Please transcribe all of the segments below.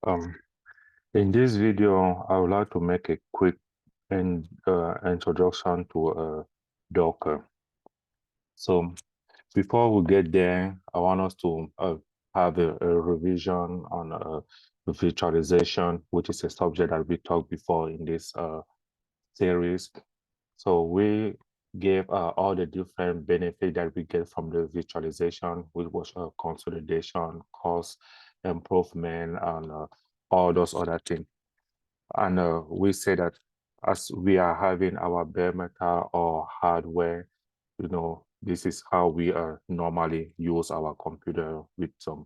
Um, in this video, I would like to make a quick introduction to Docker. So before we get there, I want us to have a revision on virtualization, which is a subject that we talked before in this series. So we gave all the different benefits that we get from the virtualization, which was consolidation, cost improvement, and all those other things. And we say that as we are having our bare metal or hardware, this is how we normally use our computer with some,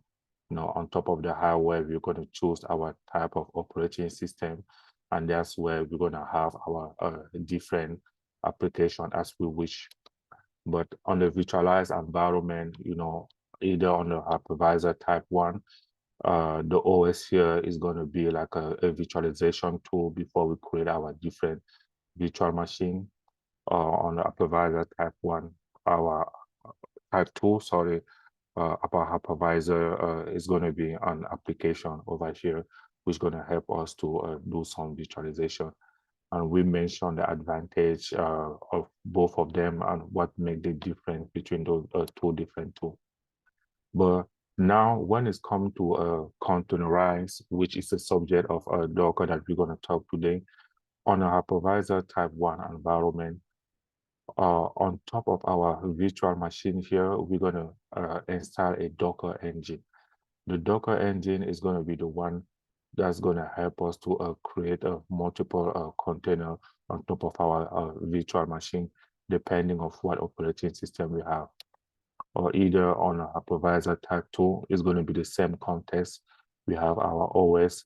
on top of the hardware, we're going to choose our type of operating system. And that's where we're going to have our different application as we wish. But on the virtualized environment, either on the hypervisor type 1, the OS here is going to be like a virtualization tool before we create our different virtual machine. On the hypervisor type 1, our type 2, sorry, our hypervisor is going to be an application over here, which is going to help us to do some virtualization. And we mentioned the advantage of both of them and what make the difference between those two different tools. But now, when it's come to containerize, which is the subject of Docker that we're going to talk today, on a hypervisor type 1 environment, on top of our virtual machine here, we're going to install a Docker engine. The Docker engine is going to be the one that's going to help us to create a multiple container on top of our virtual machine, depending of what operating system we have. Or either on a hypervisor type 2 is going to be the same context. We have our OS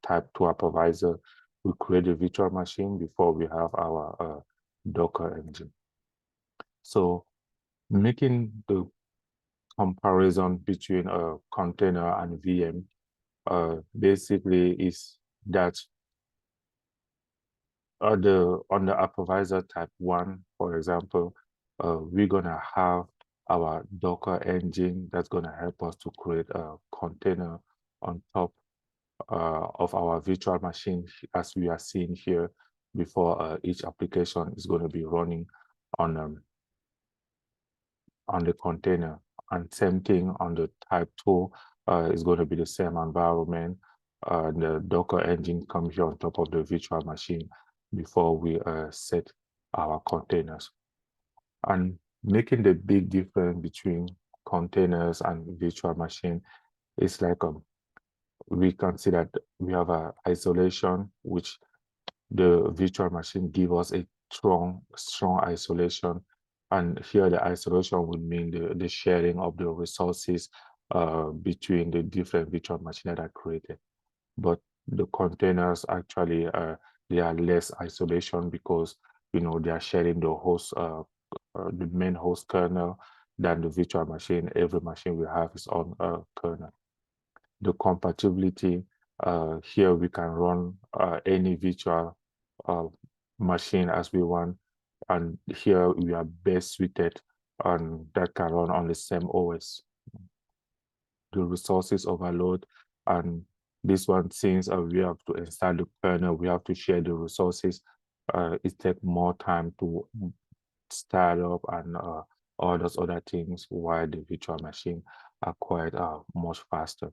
type 2 hypervisor. We create a virtual machine before we have our Docker engine. So making the comparison between a container and VM basically is that on the hypervisor type 1, for example, we're going to have our Docker engine that's going to help us to create a container on top of our virtual machine, as we are seeing here, before each application is going to be running on the container. And same thing on the type 2 is going to be the same environment. The Docker engine comes here on top of the virtual machine before we set our containers. And making the big difference between containers and virtual machine is like we can see that we have a isolation, which the virtual machine give us a strong isolation. And here the isolation would mean the sharing of the resources between the different virtual machines that are created. But the containers actually they are less isolation because they are sharing the host, the main host kernel than the virtual machine. Every machine we have its own kernel. The compatibility here we can run any virtual machine as we want, and here we are best suited and that can run on the same OS. The resources overload, and this one, since we have to install the kernel, we have to share the resources. It takes more time to start up and all those other things, while the virtual machine are quite much faster.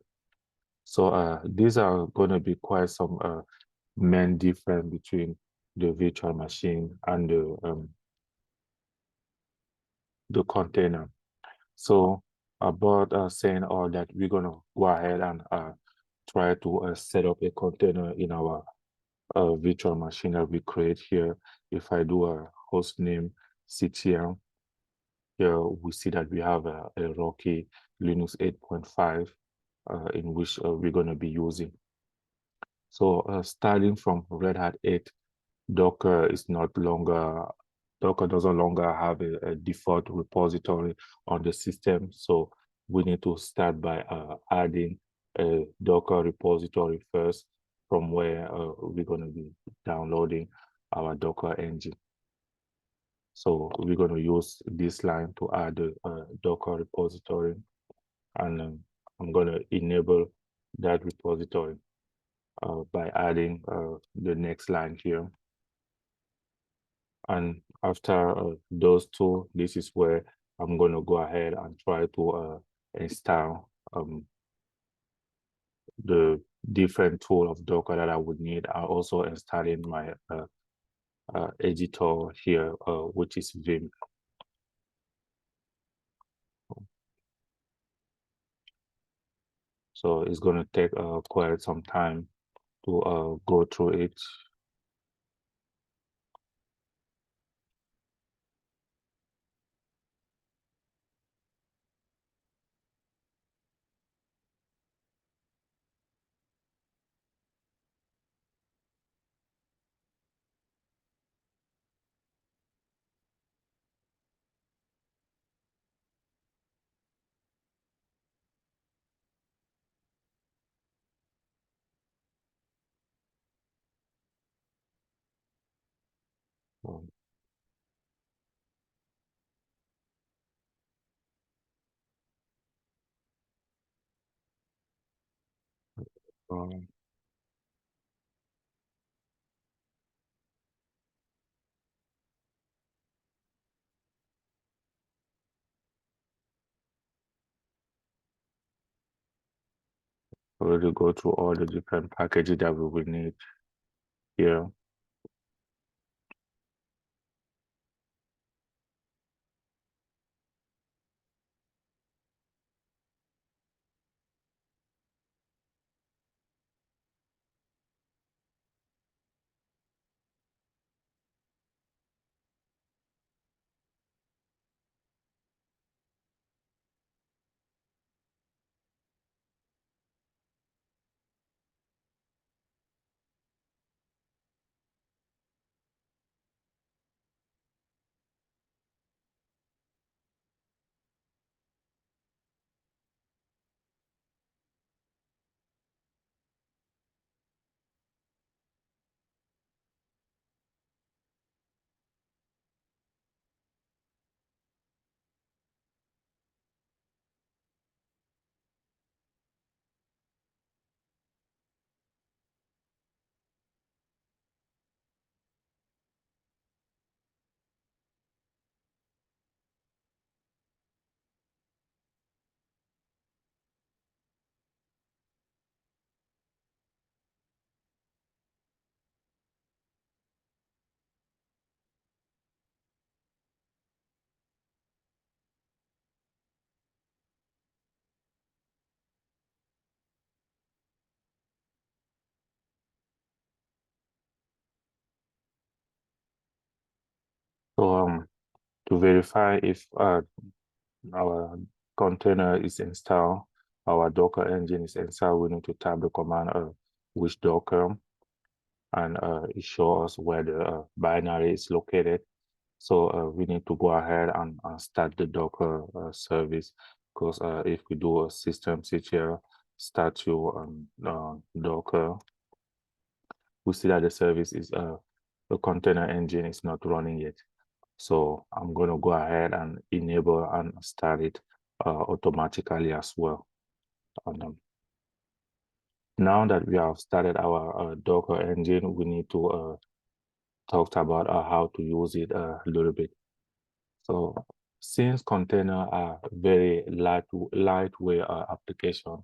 So these are going to be quite some main difference between the virtual machine and the container. So about saying all that, we're going to go ahead and try to set up a container in our virtual machine that we create here. If I do a host name CTL, here we see that we have a Rocky Linux 8.5 in which we're going to be using. So starting from Red Hat 8, Docker doesn't longer have a default repository on the system. So we need to start by adding a Docker repository first, from where we're going to be downloading our Docker engine. So we're going to use this line to add the Docker repository, and I'm going to enable that repository. by adding the next line here. And after those two, this is where I'm going to go ahead and try to install the different tool of Docker that I would need. I also installing my editor here, which is Vim. So it's going to take quite some time to go through it. Um, um, already go through all the different packages that we will need here. So to verify if our container is installed, our Docker engine is installed, we need to type the command which Docker, and it shows us where the binary is located. So we need to go ahead and start the Docker service, because if we do a systemctl start your Docker, we see that the service is the container engine is not running yet. So I'm going to go ahead and enable and start it automatically as well. Now that we have started our Docker engine, we need to talk about how to use it a little bit. So since containers are very lightweight application,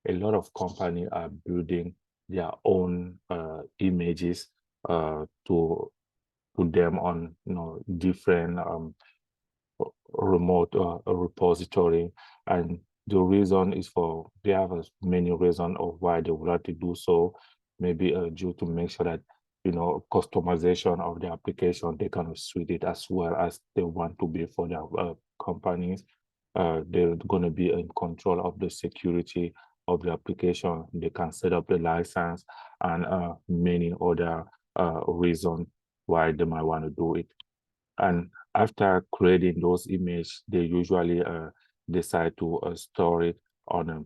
a lot of companies are building their own images to put them on different remote repository, and the reason is for they have many reasons of why they would like to do so. Maybe due to make sure that customization of the application, they can suit it as well as they want to be for their companies. They're going to be in control of the security of the application. They can set up the license and many other reasons why they might want to do it. And after creating those images, they usually decide to store it on a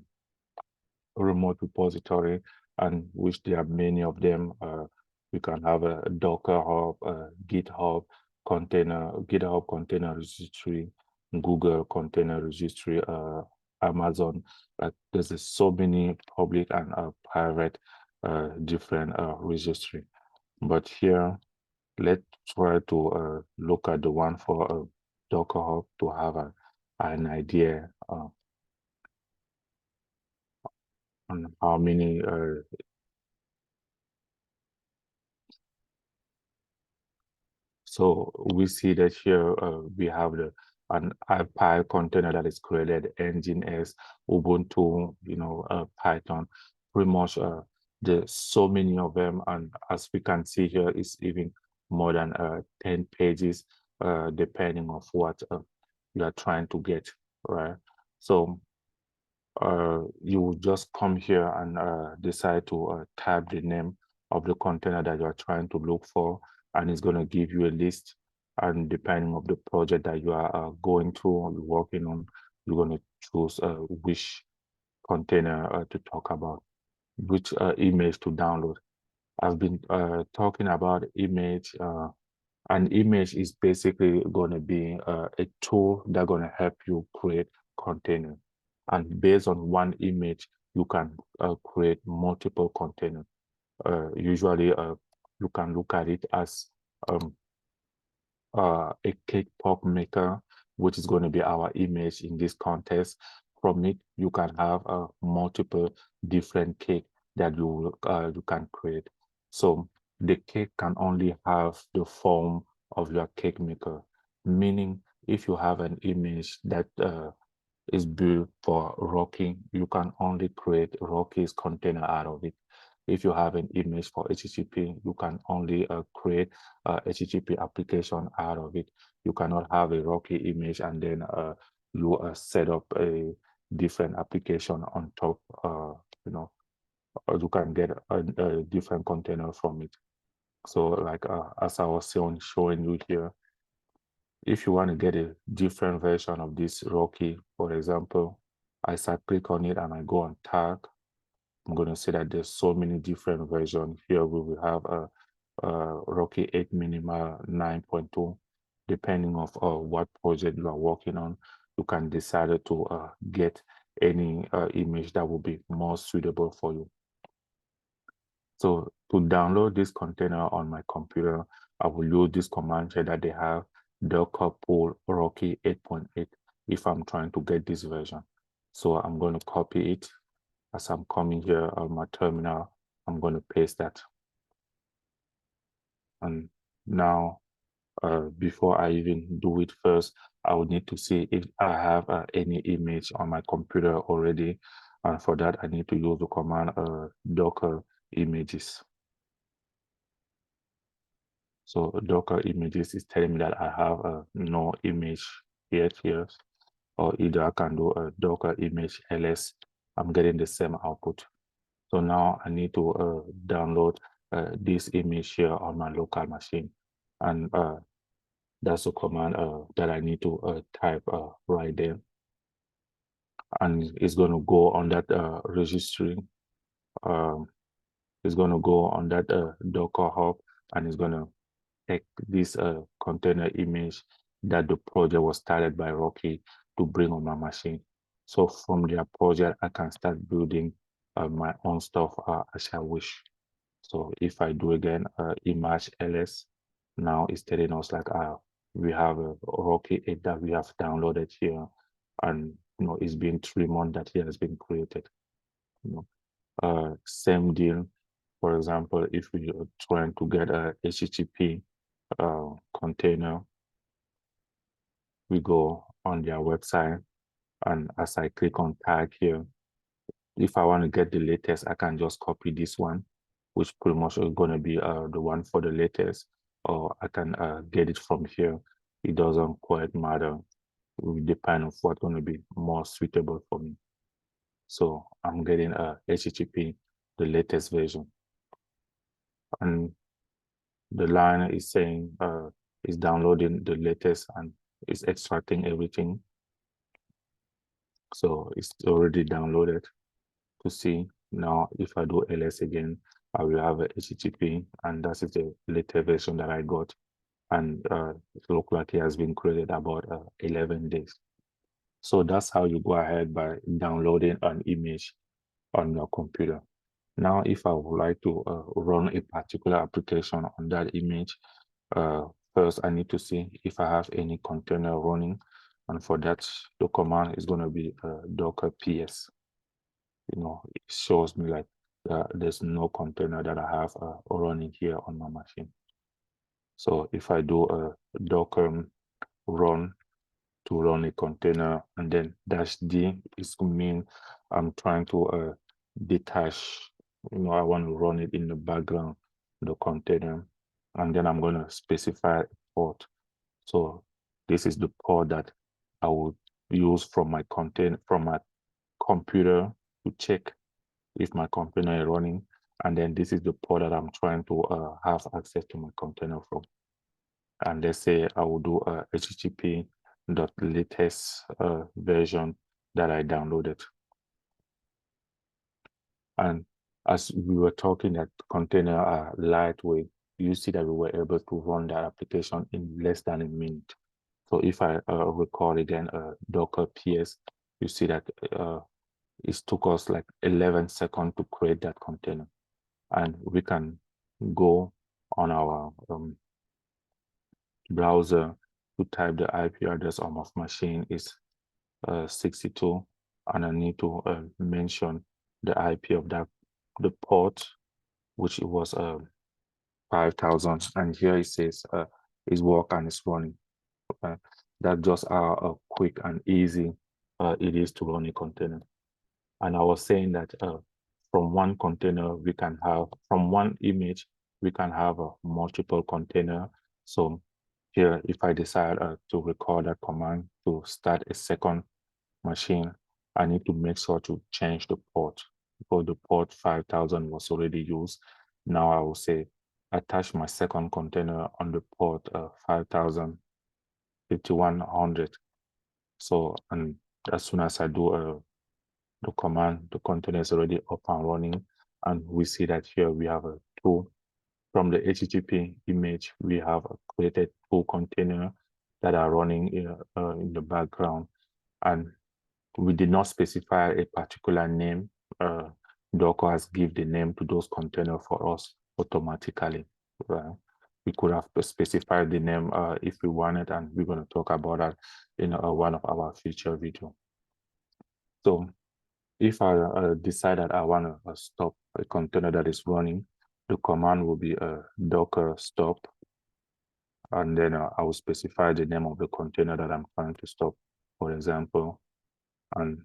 remote repository, and which there are many of them. We can have a Docker Hub, GitHub Container Registry, Google Container Registry, Amazon. There's so many public and private different registry. But here, let's try to look at the one for Docker Hub to have an idea on how many so we see that here we have an IPy container that is created, Nginx, Ubuntu, Python, pretty much there's so many of them, and as we can see here, it's even more than 10 pages, depending of what you are trying to get, right? So you will just come here and decide to type the name of the container that you are trying to look for, and it's going to give you a list. And depending on the project that you are going through or you're working on, you're going to choose which container to talk about, which image to download. I've been talking about image. An image is basically going to be a tool that's going to help you create container. And based on one image, you can create multiple containers. Usually, you can look at it as um, a cake pop maker, which is going to be our image in this contest. From it, you can have multiple different cake that you can create. So the cake can only have the form of your cake maker, meaning if you have an image that is built for Rocky, you can only create Rocky's container out of it. If you have an image for HTTP, you can only create a HTTP application out of it. You cannot have a Rocky image and then you set up a different application on top, or you can get a different container from it. So like as I was showing you here, if you want to get a different version of this Rocky, for example, as I click on it and I go on tag, I'm going to see that there's so many different versions. Here we will have a Rocky 8 Minimal 9.2. Depending of what project you are working on, you can decide to get any image that will be more suitable for you. So to download this container on my computer, I will use this command here that they have, docker pull Rocky 8.8 if I'm trying to get this version. So I'm going to copy it. As I'm coming here on my terminal, I'm going to paste that. And now, before I even do it first, I would need to see if I have any image on my computer already. And for that, I need to use the command docker images. So Docker images is telling me that I have no image yet here, or either I can do a Docker image ls. I'm getting the same output. So now I need to download this image here on my local machine. And that's a command that I need to type right there. And it's going to go on that registry. It's going to go on that Docker Hub, and it's going to take this container image that the project was started by Rocky to bring on my machine. So from their project, I can start building my own stuff as I wish. So if I do again, image ls, now it's telling us like we have a Rocky 8 that we have downloaded here, and it's been 3 months that it has been created. Same deal. For example, if we are trying to get a HTTP container, we go on their website, and as I click on tag here, if I want to get the latest, I can just copy this one, which pretty much is going to be the one for the latest, or I can get it from here. It doesn't quite matter. It will depend on what's going to be more suitable for me. So I'm getting a HTTP, the latest version, and the line is saying it's downloading the latest and it's extracting everything. So it's already downloaded to see. Now, if I do ls again, I will have a HTTP, and that is the latest version that I got. And it looks like it has been created about 11 days. So that's how you go ahead by downloading an image on your computer. Now, if I would like to run a particular application on that image, first I need to see if I have any container running. And for that, the command is going to be docker ps. It shows me like there's no container that I have running here on my machine. So if I do a docker run to run a container, and then -d is to mean I'm trying to detach, I want to run it in the background, the container, and then I'm going to specify a port. So this is the port that I would use from my computer to check if my container is running, and then this is the port that I'm trying to have access to my container from. And let's say I will do a HTTP latest version that I downloaded. And as we were talking that container are lightweight, you see that we were able to run that application in less than a minute. So if I recall again docker ps, you see that it took us like 11 seconds to create that container. And we can go on our browser to type the IP address on my machine is 62, and I need to mention the IP of the port, which it was 5,000, and here it says it's work and it's running. That's just how quick and easy it is to run a container. And I was saying that from one container we can have, from one image we can have a multiple container. So here, if I decide to record a command to start a second machine, I need to make sure to change the port, because the port 5,000 was already used. Now I will say attach my second container on the port 5,000, 5100. So, and as soon as I do the command, the container is already up and running. And we see that here we have a two, from the HTTP image, we have created two containers that are running in the background. And we did not specify a particular name. Docker has given the name to those containers for us automatically. Right? We could have specified the name if we wanted, and we're going to talk about that in one of our future videos. So if I decide that I want to stop a container that is running, the command will be docker stop, and then I will specify the name of the container that I'm trying to stop, for example. And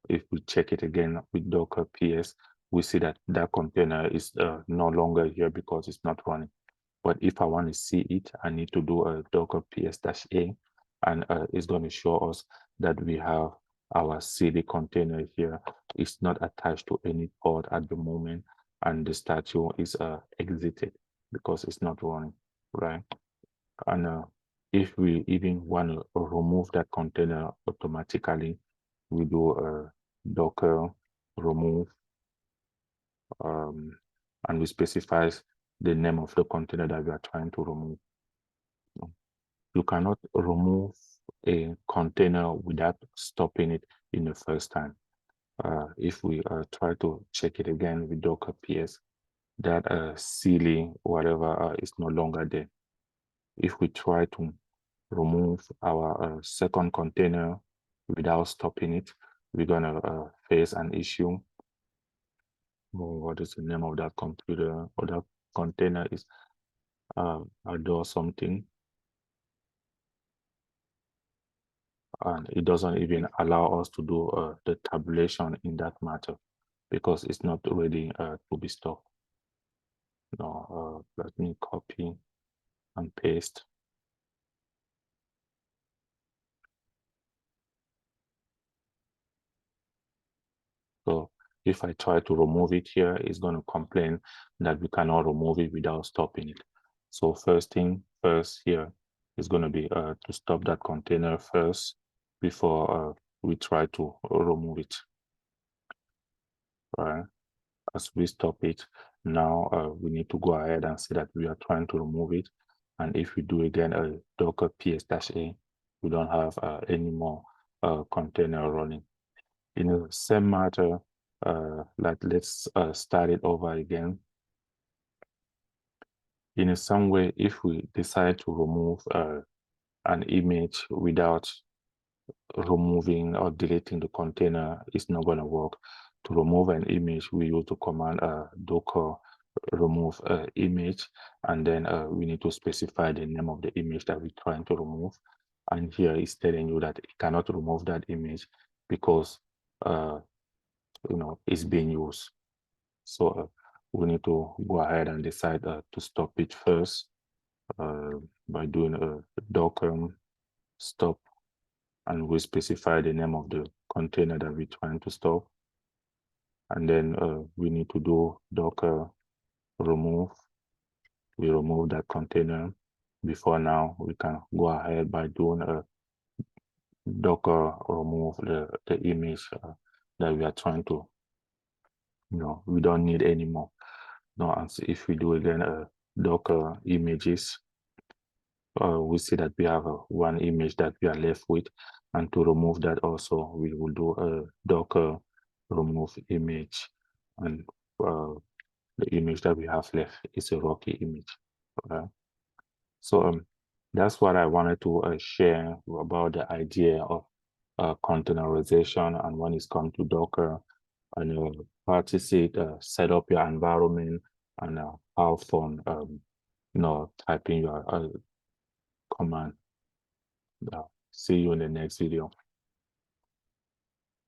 if we check it again with docker ps, we see that that container is no longer here because it's not running. But if I want to see it, I need to do a docker ps-a, and it's going to show us that we have our CD container here. It's not attached to any port at the moment, and the statue is exited because it's not running, right? And if we even want to remove that container automatically, we do a docker remove, and we specify the name of the container that we are trying to remove. You cannot remove a container without stopping it in the first time. If we try to check it again with docker ps, that ceiling, whatever, is no longer there. If we try to remove our second container without stopping it, we're gonna face an issue. What is the name of that computer or that container? Is adore something, and it doesn't even allow us to do the tabulation in that matter because it's not ready to be stopped. No, let me copy and paste. So if I try to remove it here, it's going to complain that we cannot remove it without stopping it. So first thing first here is going to be to stop that container first before we try to remove it. Right? As we stop it, now we need to go ahead and say that we are trying to remove it. And if we do again a docker ps-a, we don't have any more container running. In the same matter, let's start it over again. In some way, if we decide to remove an image without removing or deleting the container, it's not going to work. To remove an image, we use the command docker remove image, and then we need to specify the name of the image that we're trying to remove. And here it's telling you that it cannot remove that image because it's being used. So we need to go ahead and decide to stop it first by doing a docker stop, and we specify the name of the container that we're trying to stop. And then we need to do docker remove. We remove that container. Before now, we can go ahead by doing a docker remove the image that we are trying to, we don't need anymore. No, and so if we do again docker images, we see that we have one image that we are left with, and to remove that also, we will do a docker remove image, and the image that we have left is a Rocky image. Okay? So that's what I wanted to share about the idea of containerization, and when it's come to Docker, and practice it, set up your environment, and have fun, typing your command. See you in the next video.